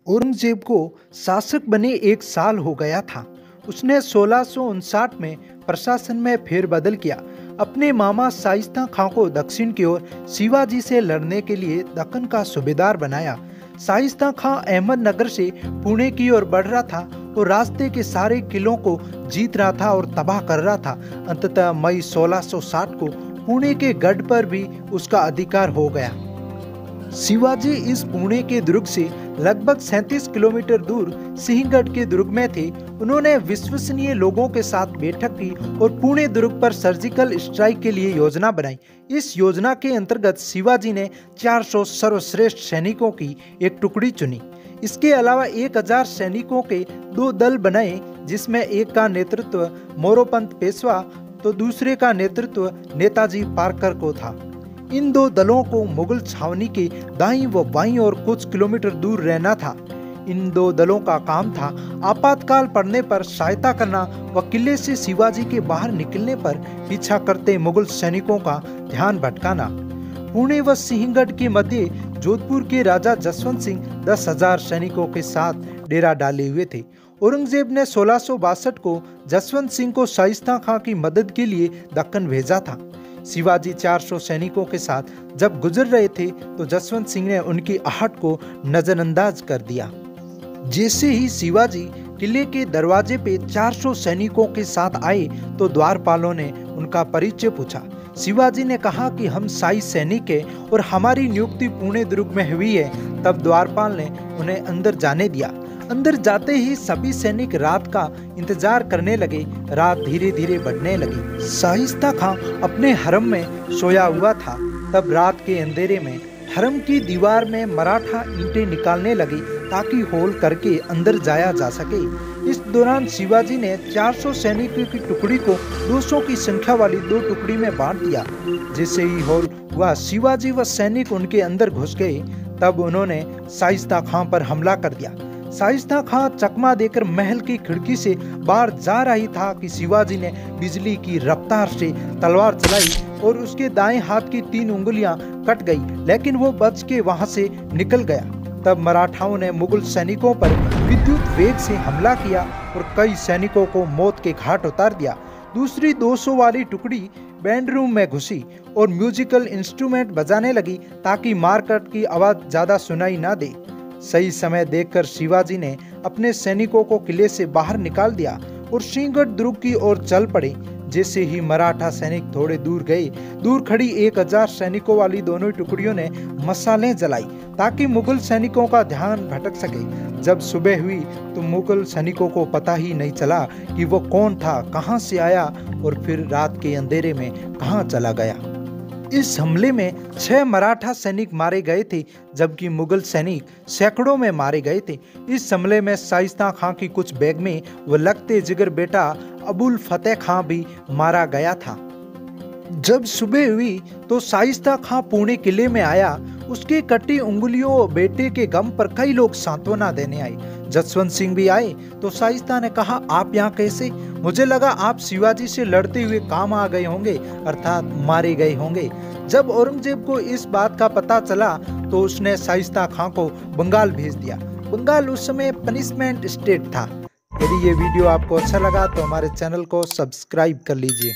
औरंगजेब को शासक बने 1 साल हो गया था। उसने 1659 में प्रशासन में फेरबदल किया। अपने मामा शाइस्ता खां को दक्षिण की ओर शिवाजी से लड़ने के लिए दक्कन का सूबेदार बनाया। शाइस्ता खां अहमदनगर से पुणे की ओर बढ़ रहा था और रास्ते के सारे किलों को जीत रहा था और तबाह कर रहा था। अंततः मई 1660 को पुणे के गढ़ पर भी उसका अधिकार हो गया। शिवाजी इस पुणे के दुर्ग से लगभग 37 किलोमीटर दूर सिंहगढ़ के दुर्ग में थे। उन्होंने विश्वसनीय लोगों के साथ बैठक की और पुणे दुर्ग पर सर्जिकल स्ट्राइक के लिए योजना बनाई। इस योजना के अंतर्गत शिवाजी ने 400 सर्वश्रेष्ठ सैनिकों की एक टुकड़ी चुनी। इसके अलावा 1000 सैनिकों के 2 दल बनाए, जिसमें एक का नेतृत्व मोरोपंत पेशवा तो दूसरे का नेतृत्व नेताजी पारकर को था। इन 2 दलों को मुगल छावनी के दाईं व बाईं ओर कुछ किलोमीटर दूर रहना था। इन 2 दलों का काम था आपातकाल पड़ने पर सहायता करना व किले से शिवाजी के बाहर निकलने पर पीछा करते मुगल सैनिकों का ध्यान भटकाना। पुणे व सिंहगढ़ के मध्य जोधपुर के राजा जसवंत सिंह 10,000 सैनिकों के साथ डेरा डाले हुए थे। औरंगजेब ने 1662 को जसवंत सिंह को शाइस्ता खां की मदद के लिए दक्कन भेजा था। शिवाजी 400 सैनिकों के साथ जब गुजर रहे थे तो जसवंत सिंह ने उनकी आहट को नजरअंदाज कर दिया। जैसे ही शिवाजी किले के दरवाजे पे 400 सैनिकों के साथ आए तो द्वारपालों ने उनका परिचय पूछा। शिवाजी ने कहा कि हम शाही सैनिक हैं और हमारी नियुक्ति पुणे दुर्ग में हुई है। तब द्वारपाल ने उन्हें अंदर जाने दिया। अंदर जाते ही सभी सैनिक रात का इंतजार करने लगे। रात धीरे धीरे बढ़ने लगी। शाइस्ता खां अपने हरम में सोया हुआ था। तब रात के अंधेरे में हरम की दीवार में मराठा ईंटें निकालने लगे ताकि होल करके अंदर जाया जा सके। इस दौरान शिवाजी ने 400 सैनिकों की टुकड़ी को 200 की संख्या वाली 2 टुकड़ी में बांट दिया। जैसे ही होल हुआ, शिवाजी व सैनिक उनके अंदर घुस गए। तब उन्होंने शाइस्ता खां पर हमला कर दिया। शाइस्ता खां चकमा देकर महल की खिड़की से बाहर जा रही था कि शिवाजी ने बिजली की रफ्तार से तलवार चलाई और उसके दाएं हाथ की 3 उंगलियां कट गई, लेकिन वो बच के वहां से निकल गया। तब मराठाओं ने मुगल सैनिकों पर विद्युत वेग से हमला किया और कई सैनिकों को मौत के घाट उतार दिया। दूसरी 200 वाली टुकड़ी बैंड रूम में घुसी और म्यूजिकल इंस्ट्रूमेंट बजाने लगी ताकि मारकट की आवाज ज्यादा सुनाई ना दे। सही समय देखकर शिवाजी ने अपने सैनिकों को किले से बाहर निकाल दिया और सिंहगढ़ दुर्ग की ओर चल पड़े। जैसे ही मराठा सैनिक थोड़े दूर गए, दूर खड़ी 1000 सैनिकों वाली दोनों टुकड़ियों ने मशालें जलाई ताकि मुगल सैनिकों का ध्यान भटक सके। जब सुबह हुई तो मुगल सैनिकों को पता ही नहीं चला कि वो कौन था, कहां से आया और फिर रात के अंधेरे में कहां चला गया। इस हमले में 6 मराठा सैनिक मारे गए थे, जबकि मुगल सैनिक सैकड़ों में मारे गए थे। इस हमले में शाइस्ता खां की कुछ बेगमें व लगते जिगर बेटा अबुल फतेह खां भी मारा गया था। जब सुबह हुई तो शाइस्ता खां पुणे किले में आया। उसके कटी उंगलियों और बेटे के गम पर कई लोग सांत्वना देने आए। जसवंत सिंह भी आए तो शाइस्ता ने कहा, आप यहाँ कैसे? मुझे लगा आप शिवाजी से लड़ते हुए काम आ गए होंगे, अर्थात मारे गए होंगे। जब औरंगजेब को इस बात का पता चला तो उसने शाइस्ता खां को बंगाल भेज दिया। बंगाल उस समय पनिशमेंट स्टेट था। यदि ये वीडियो आपको अच्छा लगा तो हमारे चैनल को सब्सक्राइब कर लीजिए।